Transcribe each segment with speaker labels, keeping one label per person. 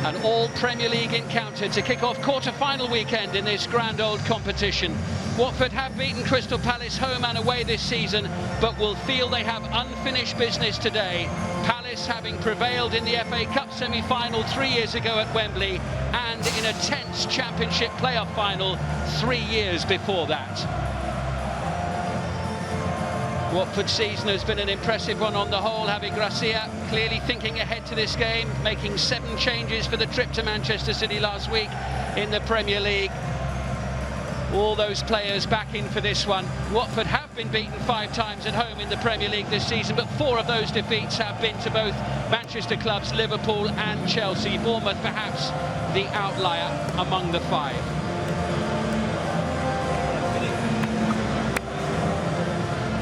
Speaker 1: An all-Premier League encounter to kick off quarter-final weekend in this grand old competition. Watford have beaten Crystal Palace home and away this season, but will feel they have unfinished business today. Palace having prevailed in the FA Cup semi-final 3 years ago at Wembley, and in a tense Championship playoff final 3 years before that. Watford's season has been an impressive one on the whole. Javi Gracia clearly thinking ahead to this game, making 7 changes for the trip to Manchester City last week in the Premier League. All those players back in for this one. Watford have been beaten 5 times at home in the Premier League this season, but 4 of those defeats have been to both Manchester clubs, Liverpool and Chelsea. Bournemouth perhaps the outlier among the 5.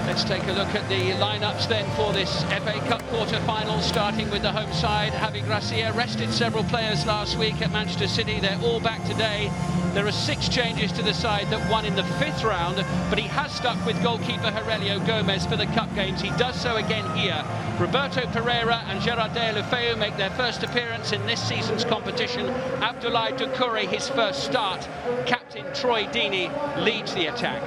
Speaker 1: Let's take a look at the lineups then for this FA Cup quarter-final, starting with the home side. Javi Gracia rested several players last week at Manchester City. They're all back today. There are 6 changes to the side that won in the 5th round, but he has stuck with goalkeeper Aurelio Gomez for the cup games. He does so again here. Roberto Pereira and Gerard Deulofeu make their first appearance in this season's competition. Abdoulaye Doucouré his first start. Captain Troy Deeney leads the attack.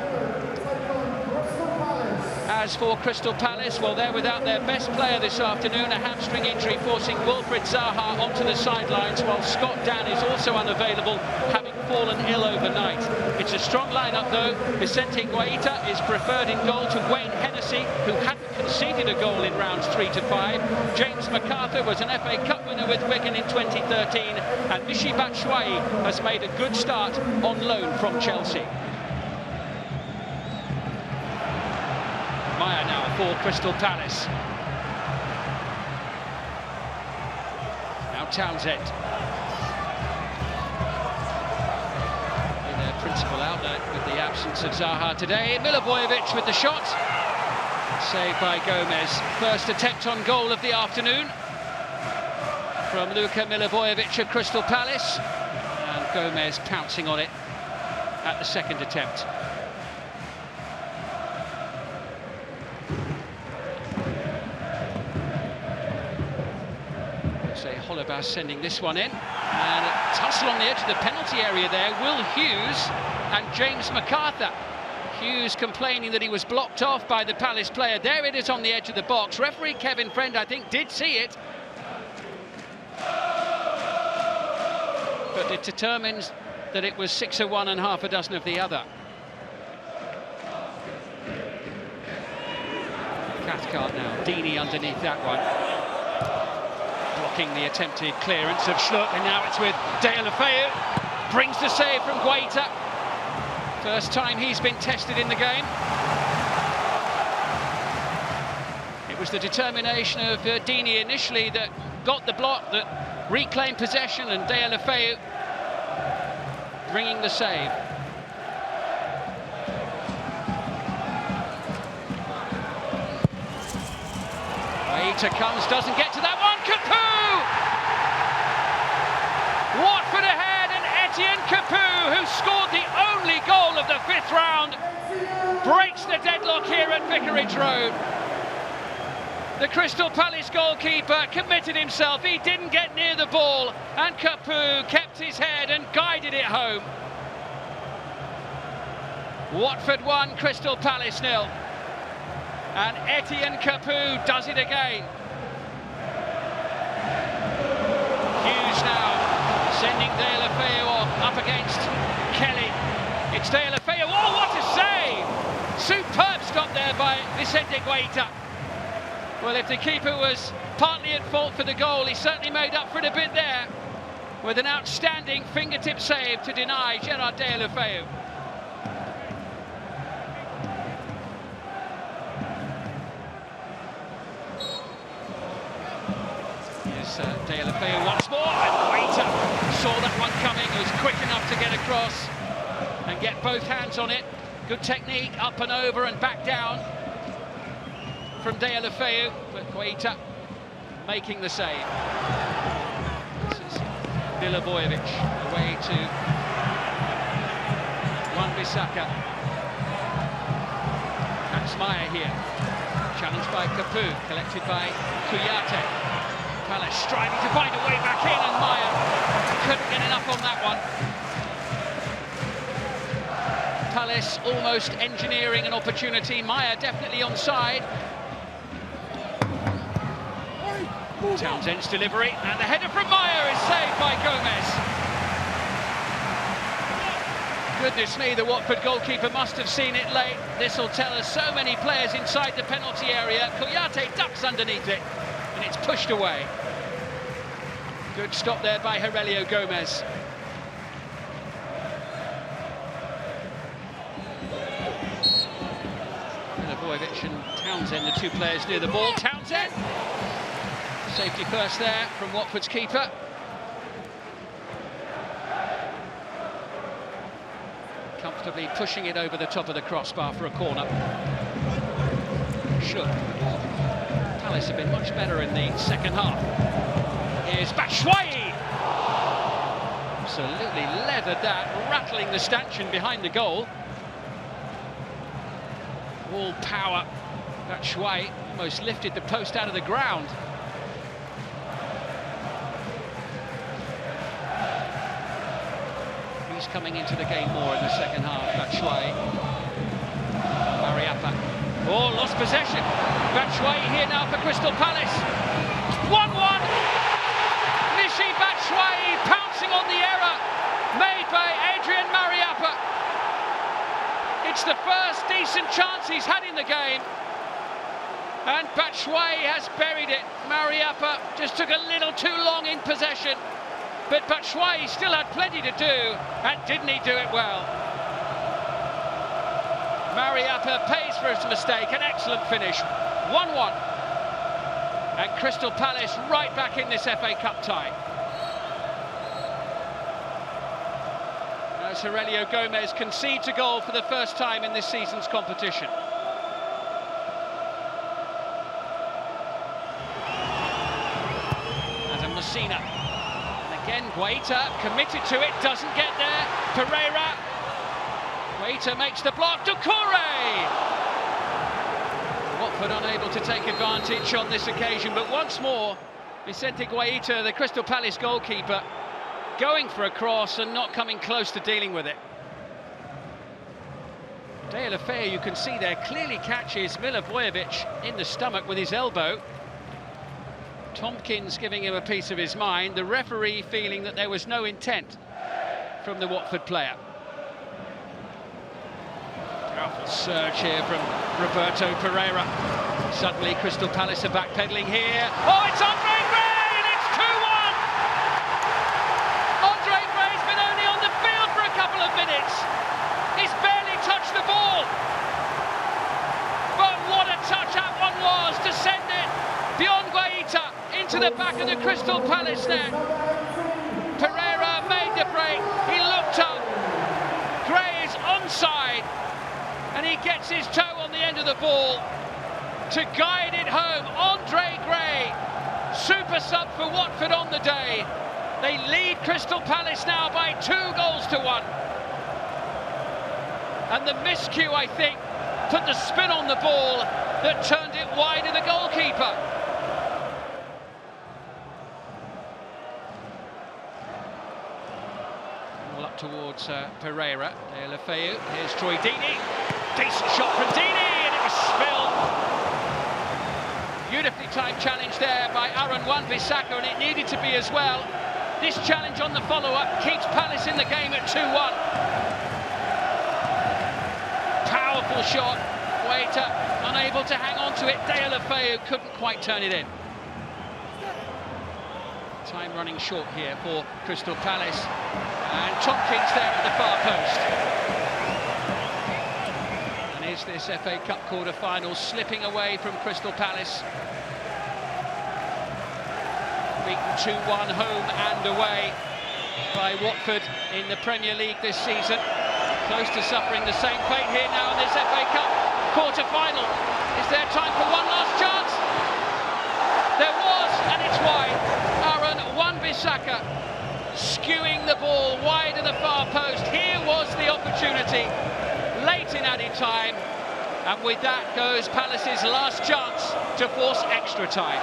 Speaker 1: As for Crystal Palace, well, they're without their best player this afternoon, a hamstring injury forcing Wilfried Zaha onto the sidelines, while Scott Dan is also unavailable, having fallen ill overnight. It's a strong lineup though. Vicente Guaita is preferred in goal to Wayne Hennessy, who hadn't conceded a goal in rounds 3 to 5. James MacArthur was an FA Cup winner with Wigan in 2013, and Michy Batshuayi has made a good start on loan from Chelsea. Maya now for Crystal Palace. Now Townsend. In their principal outlet with the absence of Zaha today. Milivojevic with the shot. Saved by Gomez. First attempt on goal of the afternoon from Luka Milivojevic of Crystal Palace. And Gomez pouncing on it at the second attempt. Holebas sending this one in, and a tussle on the edge of the penalty area there. Will Hughes and James MacArthur. Hughes complaining that he was blocked off by the Palace player. There it is on the edge of the box. Referee Kevin Friend, I think, did see it, but it determines that it was 6 of one and half a dozen of the other. Cathcart now, Deeney underneath that one. Blocking the attempted clearance of Schluck, and now it's with Deulofeu. Brings the save from Guaita. First time he's been tested in the game. It was the determination of Deeney initially that got the block, that reclaimed possession, and Deulofeu bringing the save. Guaita comes, doesn't get to that one. Capoue! Watford ahead, and Etienne Capoue, who scored the only goal of the 5th round, breaks the deadlock here at Vicarage Road. The Crystal Palace goalkeeper committed himself. He didn't get near the ball, and Capoue kept his head and guided it home. Watford 1, Crystal Palace 0. And Etienne Capoue does it again. Hughes now sending Deulofeu up against Kelly. It's Deulofeu. Oh, what a save! Superb stop there by Vicente Guaita. Well, if the keeper was partly at fault for the goal, he certainly made up for it a bit there with an outstanding fingertip save to deny Gerard Deulofeu. Deulofeu once more, and Guaita saw that one coming, was quick enough to get across and get both hands on it. Good technique, up and over and back down from Deulofeu, but Guaita making the save. This is Milivojevic away to Wan-Bissaka. That's Maya here, challenged by Capoue, collected by Kouyaté. Palace striving to find a way back in, and Maya couldn't get enough on that one. Palace almost engineering an opportunity. Meyer definitely onside. Townsend's delivery, and the header from Meyer is saved by Gomez. Goodness me, the Watford goalkeeper must have seen it late. This will tell us so many players inside the penalty area. Kouyaté ducks underneath it, and it's pushed away. Good stop there by Aurelio Gomez. Milivojevic and Townsend, the two players near the ball. Townsend! Safety first there from Watford's keeper. Comfortably pushing it over the top of the crossbar for a corner. Should. Palace have been much better in the second half. Here's Batshuayi! Absolutely leathered that, rattling the stanchion behind the goal. All power. Batshuayi almost lifted the post out of the ground. He's coming into the game more in the second half, Batshuayi. Mariappa. Oh, lost possession. Batshuayi here now for Crystal Palace. 1-1. Michy Batshuayi pouncing on the error made by Adrian Mariappa. It's the first decent chance he's had in the game. And Batshuayi has buried it. Mariappa just took a little too long in possession. But Batshuayi still had plenty to do, and didn't he do it well? Mariappa pays for his mistake, an excellent finish. 1-1. And Crystal Palace right back in this FA Cup tie. As Aurelio Gomez concedes a goal for the first time in this season's competition. Adam Messina. Again, Guaita committed to it, doesn't get there. Pereira. Guaita makes the block. Doucouré! Watford unable to take advantage on this occasion, but once more, Vicente Guaita, the Crystal Palace goalkeeper, going for a cross and not coming close to dealing with it. De La Feu, you can see there, clearly catches Milivojevic in the stomach with his elbow. Tompkins giving him a piece of his mind, the referee feeling that there was no intent from the Watford player. Powerful surge here from Roberto Pereira. Suddenly Crystal Palace are backpedaling here. Oh, it's Andre Gray, and it's 2-1! Andre Gray's been only on the field for a couple of minutes. He's barely touched the ball. But what a touch that one was to send it beyond Guaita into the back of the Crystal Palace net. Pereira made the break, he looked up, Gray is onside, and he gets his toe on the end of the ball to guide it home. Andre Gray, super sub for Watford on the day. They lead Crystal Palace now by 2-1. And the miscue, I think, put the spin on the ball that turned it wide of the goalkeeper. Up towards Pereira. De La Feu. Here's Troy Deeney. Decent shot from Deeney, and it was spilled. Beautifully timed challenge there by Aaron Wan-Bissaka, and it needed to be as well. This challenge on the follow-up keeps Palace in the game at 2-1. Powerful shot. Guaita unable to hang on to it. De La Feu couldn't quite turn it in. Time running short here for Crystal Palace. And Tompkins there at the far post. And is this FA Cup quarter-final slipping away from Crystal Palace? Beaten 2-1 home and away by Watford in the Premier League this season. Close to suffering the same fate here now in this FA Cup quarter-final. Is there time for one last chance? There was, and it's wide. Aaron Wan-Bissaka skewing the ball wide of the far post. Here was the opportunity late in added time, and with that goes Palace's last chance to force extra time.